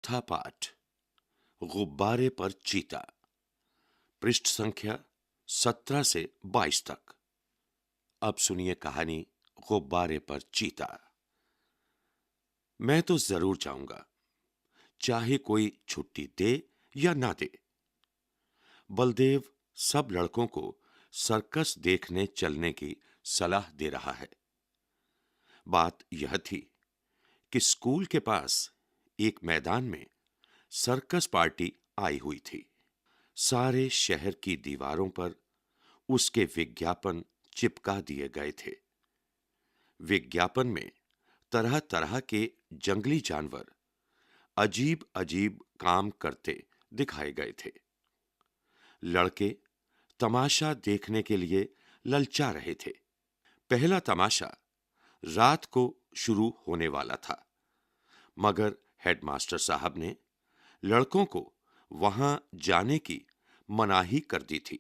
चौथा पाठ गुब्बारे पर चीता। पृष्ठ संख्या 17 से 22 तक। अब सुनिए कहानी गुब्बारे पर चीता। मैं तो जरूर जाऊंगा, चाहे कोई छुट्टी दे या ना दे। बलदेव सब लड़कों को सर्कस देखने चलने की सलाह दे रहा है। बात यह थी कि स्कूल के पास एक मैदान में सर्कस पार्टी आई हुई थी। सारे शहर की दीवारों पर उसके विज्ञापन चिपका दिए गए थे। विज्ञापन में तरह तरह के जंगली जानवर अजीब अजीब काम करते दिखाए गए थे। लड़के तमाशा देखने के लिए ललचा रहे थे। पहला तमाशा रात को शुरू होने वाला था, मगर हेडमास्टर साहब ने लड़कों को वहां जाने की मनाही कर दी थी।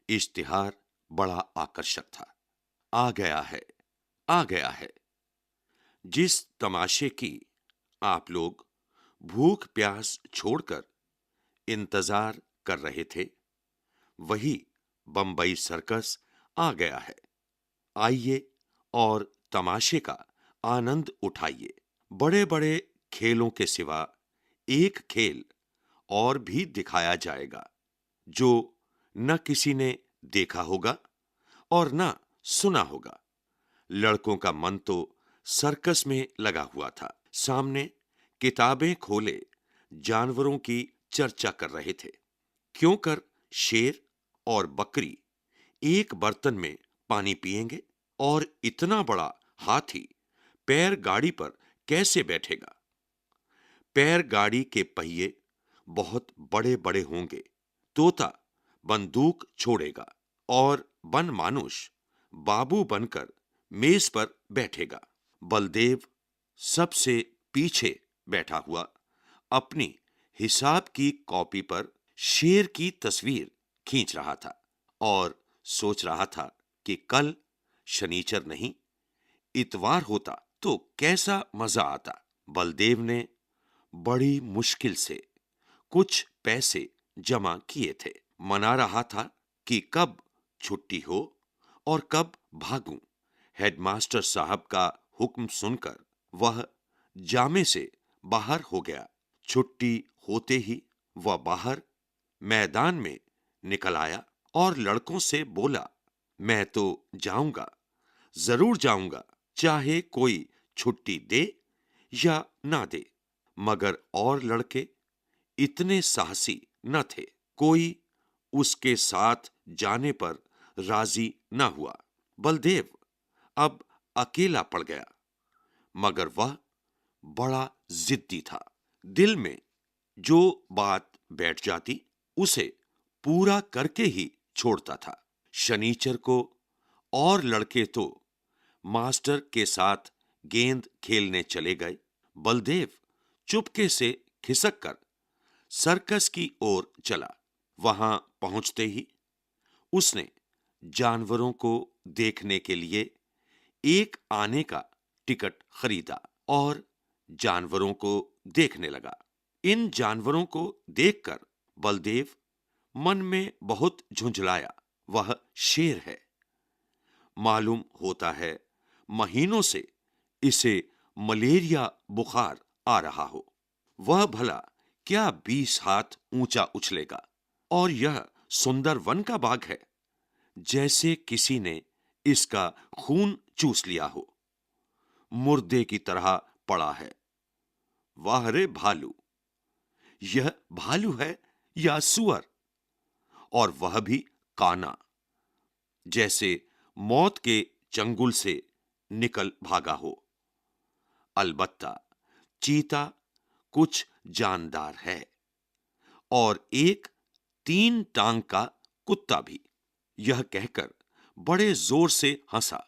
इश्तिहार बड़ा आकर्षक था। आ गया है, आ गया है। जिस तमाशे की आप लोग भूख प्यास छोड़कर इंतजार कर रहे थे, वही बंबई सर्कस आ गया है। आइए और तमाशे का आनंद उठाइए। बड़े बड़े खेलों के सिवा एक खेल और भी दिखाया जाएगा, जो न किसी ने देखा होगा और न सुना होगा। लड़कों का मन तो सर्कस में लगा हुआ था। सामने किताबें खोले जानवरों की चर्चा कर रहे थे। क्यों कर शेर और बकरी एक बर्तन में पानी पिएंगे, और इतना बड़ा हाथी पैर गाड़ी पर कैसे बैठेगा? पैर गाड़ी के पहिए बहुत बड़े बड़े होंगे। तोता बंदूक छोड़ेगा और वन मानुष बाबू बनकर मेज पर बैठेगा। बलदेव सबसे पीछे बैठा हुआ अपनी हिसाब की कॉपी पर शेर की तस्वीर खींच रहा था और सोच रहा था कि कल शनिचर नहीं, इतवार होता तो कैसा मजा आता। बलदेव ने बड़ी मुश्किल से कुछ पैसे जमा किए थे। मना रहा था कि कब छुट्टी हो और कब भागूं। हेडमास्टर साहब का हुक्म सुनकर वह जामे से बाहर हो गया। छुट्टी होते ही वह बाहर मैदान में निकल आया और लड़कों से बोला, मैं तो जाऊंगा, जरूर जाऊंगा, चाहे कोई छुट्टी दे या ना दे। मगर और लड़के इतने साहसी न थे। कोई उसके साथ जाने पर राजी न हुआ। बलदेव अब अकेला पड़ गया, मगर वह बड़ा जिद्दी था। दिल में जो बात बैठ जाती, उसे पूरा करके ही छोड़ता था। शनीचर को और लड़के तो मास्टर के साथ गेंद खेलने चले गए। बलदेव चुपके से खिसक कर सर्कस की ओर चला। वहां पहुंचते ही उसने जानवरों को देखने के लिए एक आने का टिकट खरीदा और जानवरों को देखने लगा। इन जानवरों को देखकर बलदेव मन में बहुत झुंझलाया। वह शेर है। मालूम होता है महीनों से इसे मलेरिया बुखार आ रहा हो। वह भला क्या 20 हाथ ऊंचा उछलेगा? और यह सुंदर वन का बाग है, जैसे किसी ने इसका खून चूस लिया हो। मुर्दे की तरह पड़ा है। वाह रे भालू! यह भालू है या सुअर? और वह भी काना, जैसे मौत के चंगुल से निकल भागा हो। अलबत्ता चीता कुछ जानदार है, और एक 3 टांग का कुत्ता भी। यह कहकर बड़े जोर से हंसा।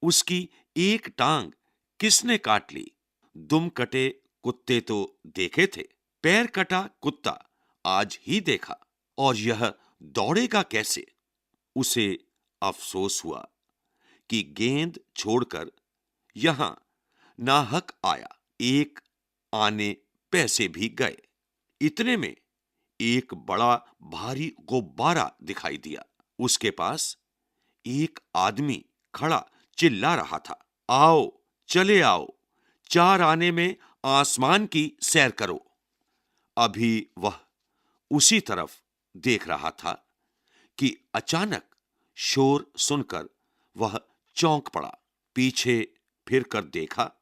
उसकी एक टांग किसने काट ली? दुम कटे कुत्ते तो देखे थे, पैर कटा कुत्ता आज ही देखा। और यह दौड़ेगा कैसे? उसे अफसोस हुआ कि गेंद छोड़कर यहां नाहक आया। एक आने पैसे भी गए। इतने में एक बड़ा भारी गुब्बारा दिखाई दिया। उसके पास एक आदमी खड़ा चिल्ला रहा था, आओ, चले आओ, 4 आने में आसमान की सैर करो। अभी वह उसी तरफ देख रहा था कि अचानक शोर सुनकर वह चौंक पड़ा। पीछे फिरकर देखा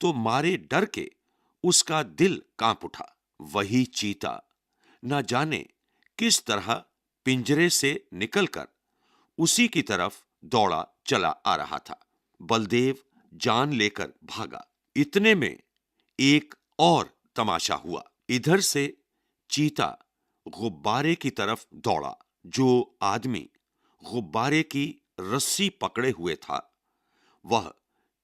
तो मारे डर के उसका दिल कांप उठा। वही चीता न जाने किस तरह पिंजरे से निकलकर उसी की तरफ दौड़ा चला आ रहा था। बलदेव जान लेकर भागा। इतने में एक और तमाशा हुआ। इधर से चीता गुब्बारे की तरफ दौड़ा। जो आदमी गुब्बारे की रस्सी पकड़े हुए था, वह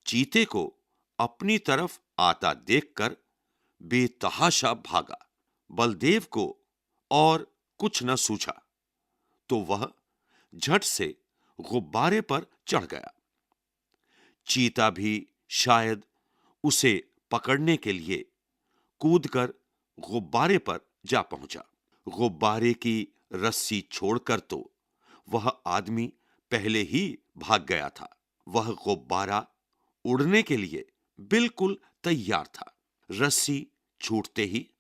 चीते को अपनी तरफ आता देखकर बेतहाशा भागा। बलदेव को और कुछ न सूझा तो वह झट से गुब्बारे पर चढ़ गया। चीता भी शायद उसे पकड़ने के लिए कूदकर गुब्बारे पर जा पहुंचा। गुब्बारे की रस्सी छोड़कर तो वह आदमी पहले ही भाग गया था। वह गुब्बारा उड़ने के लिए बिल्कुल तैयार था। रस्सी छूटते ही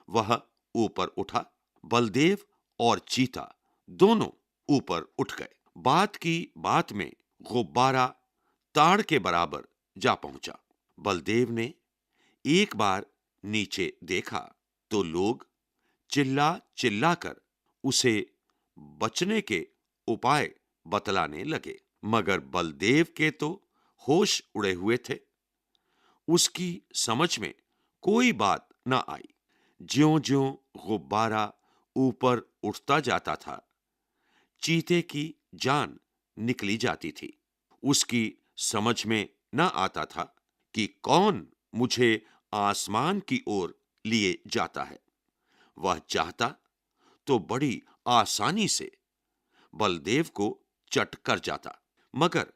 वह ऊपर उठा। बलदेव और चीता दोनों ऊपर उठ गए। बात की बात में गुब्बारा ताड़ के बराबर जा पहुंचा। बलदेव ने एक बार नीचे देखा तो लोग चिल्ला चिल्लाकर उसे बचने के उपाय बतलाने लगे, मगर बलदेव के तो होश उड़े हुए थे। उसकी समझ में कोई बात न आई। ज्यों-ज्यों गुब्बारा ऊपर उठता जाता था, चीते की जान निकली जाती थी। उसकी समझ में न आता था कि कौन मुझे आसमान की ओर लिए जाता है। वह चाहता तो बड़ी आसानी से बलदेव को चट कर जाता, मगर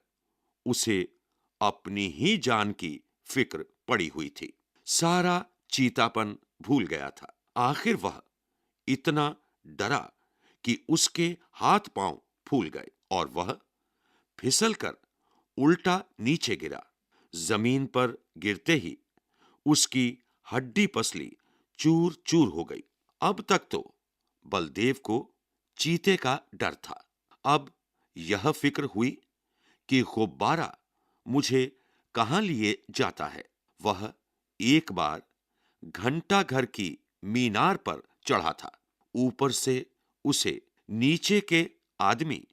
उसे अपनी ही जान की फिक्र पड़ी हुई थी। सारा चीतापन भूल गया था। आखिर वह इतना डरा कि उसके हाथ पांव फूल गए और वह फिसलकर उल्टा नीचे गिरा। जमीन पर गिरते ही उसकी हड्डी पसली चूर चूर हो गई। अब तक तो बलदेव को चीते का डर था। अब यह फिक्र हुई कि गुब्बारा मुझे कहां लिए जाता है। वह एक बार घंटा घर की मीनार पर चढ़ा था। ऊपर से उसे नीचे के आदमी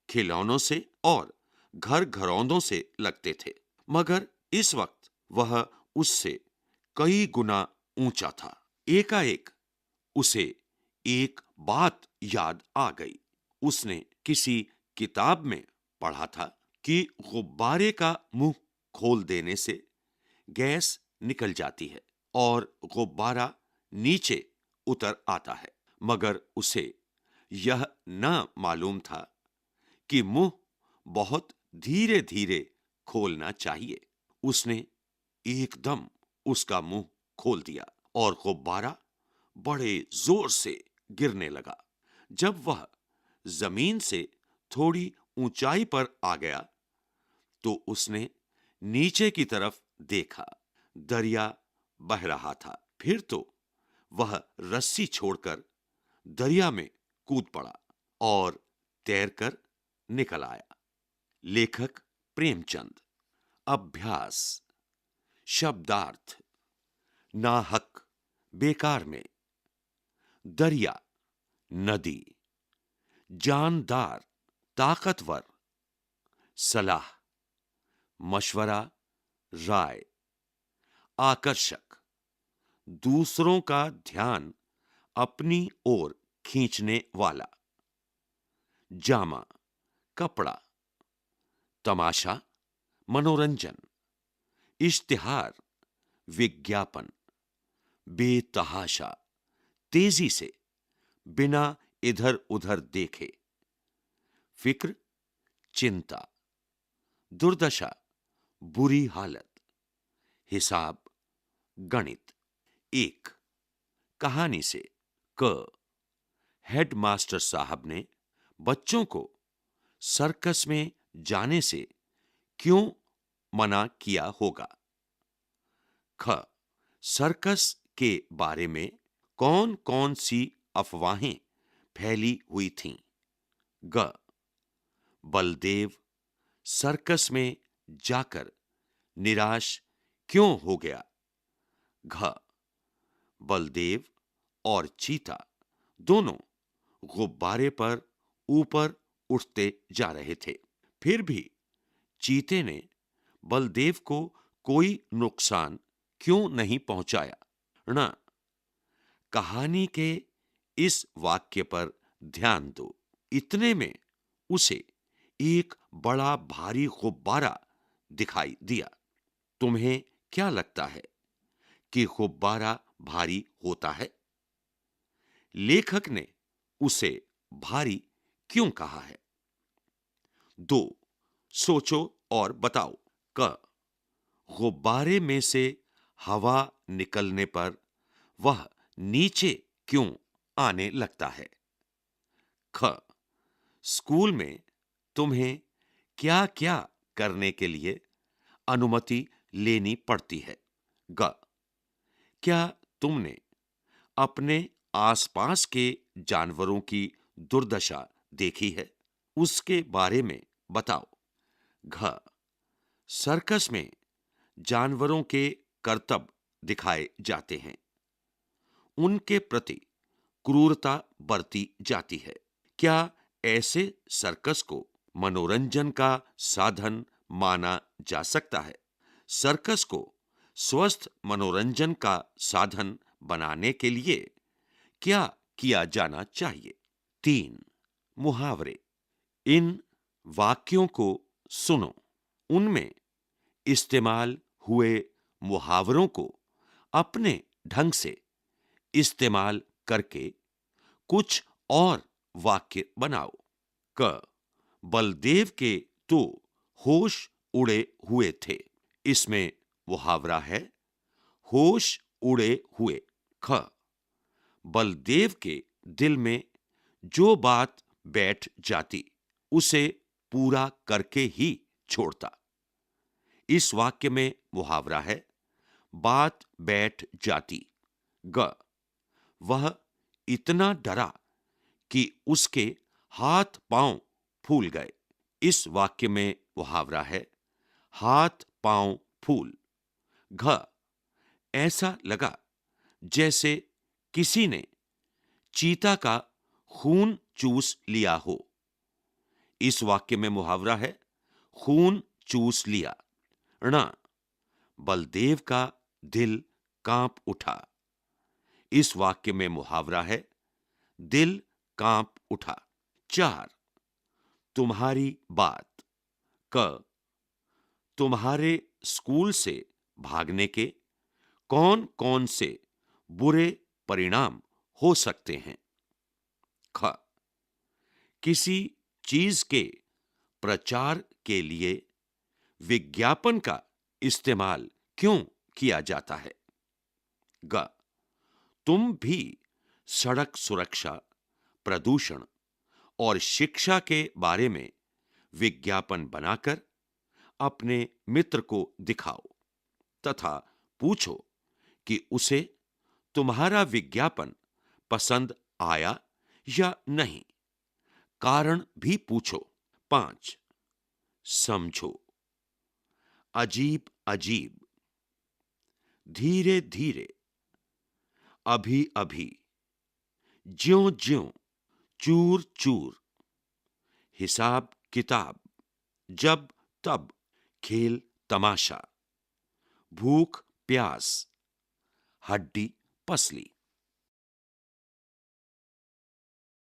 खिलौनों से और घर घरौंदों से लगते थे, मगर इस वक्त वह उससे कई गुना ऊंचा था। एकाएक उसे एक बात याद आ गई। उसने किसी किताब में पढ़ा था कि गुब्बारे का मुंह खोल देने से गैस निकल जाती है और गुब्बारा नीचे उतर आता है, मगर उसे यह न मालूम था कि मुंह बहुत धीरे-धीरे खोलना चाहिए। उसने एकदम उसका मुंह खोल दिया और गुब्बारा बड़े जोर से गिरने लगा। जब वह जमीन से थोड़ी ऊंचाई पर आ गया तो उसने नीचे की तरफ देखा। दरिया बह रहा था। फिर तो वह रस्सी छोड़कर दरिया में कूद पड़ा और तैरकर निकल आया। लेखक प्रेमचंद। अभ्यास। शब्दार्थ। नाहक, बेकार में। दरिया, नदी। जानदार, ताकतवर। सलाह, मशवरा, राय। आकर्षक, दूसरों का ध्यान अपनी ओर खींचने वाला। जामा, कपड़ा। तमाशा, मनोरंजन। इश्तिहार, विज्ञापन। बेतहाशा, तेजी से, बिना इधर उधर देखे। फिक्र, चिंता। दुर्दशा, बुरी हालत। हिसाब, गणित। एक कहानी से। क हेडमास्टर साहब ने बच्चों को सर्कस में जाने से क्यों मना किया होगा? ख सर्कस के बारे में कौन-कौन सी अफवाहें फैली हुई थीं? ग बलदेव सर्कस में जाकर निराश क्यों हो गया? घ बलदेव और चीता दोनों गुब्बारे पर ऊपर उठते जा रहे थे। फिर भी चीते ने बलदेव को कोई नुकसान क्यों नहीं पहुंचाया? ण कहानी के इस वाक्य पर ध्यान दो। इतने में उसे एक बड़ा भारी गुब्बारा दिखाई दिया। तुम्हें क्या लगता है कि गुब्बारा भारी होता है? लेखक ने उसे भारी क्यों कहा है? 2 सोचो और बताओ। क गुब्बारे में से हवा निकलने पर वह नीचे क्यों आने लगता है? ख स्कूल में तुम्हें क्या-क्या करने के लिए अनुमति लेनी पड़ती है? ग क्या तुमने अपने आसपास के जानवरों की दुर्दशा देखी है? उसके बारे में बताओ। घ सर्कस में जानवरों के करतब दिखाए जाते हैं। उनके प्रति क्रूरता बरती जाती है। क्या ऐसे सर्कस को मनोरंजन का साधन माना जा सकता है? सर्कस को स्वस्थ मनोरंजन का साधन बनाने के लिए क्या किया जाना चाहिए? 3 मुहावरे। इन वाक्यों को सुनो। उनमें इस्तेमाल हुए मुहावरों को अपने ढंग से इस्तेमाल करके कुछ और वाक्य बनाओ। क बलदेव के तो होश उड़े हुए थे। इसमें मुहावरा है होश उड़े हुए। ख बलदेव के दिल में जो बात बैठ जाती उसे पूरा करके ही छोड़ता। इस वाक्य में मुहावरा है बात बैठ जाती। ग वह इतना डरा कि उसके हाथ पांव फूल गए। इस वाक्य में मुहावरा है हाथ पांव फूल। घ ऐसा लगा जैसे किसी ने चीता का खून चूस लिया हो। इस वाक्य में मुहावरा है खून चूस लिया। ण बलदेव का दिल कांप उठा। इस वाक्य में मुहावरा है दिल कांप उठा। 4 तुम्हारी बात। क तुम्हारे स्कूल से भागने के कौन-कौन से बुरे परिणाम हो सकते हैं? ख किसी चीज के प्रचार के लिए विज्ञापन का इस्तेमाल क्यों किया जाता है? ग तुम भी सड़क सुरक्षा, प्रदूषण और शिक्षा के बारे में विज्ञापन बनाकर अपने मित्र को दिखाओ तथा पूछो कि उसे तुम्हारा विज्ञापन पसंद आया या नहीं। कारण भी पूछो। 5 समझो। अजीब अजीब, धीरे धीरे, अभी अभी, ज्यों ज्यों, चूर चूर, हिसाब किताब, जब तब, खेल तमाशा, भूख प्यास, हड्डी पसली।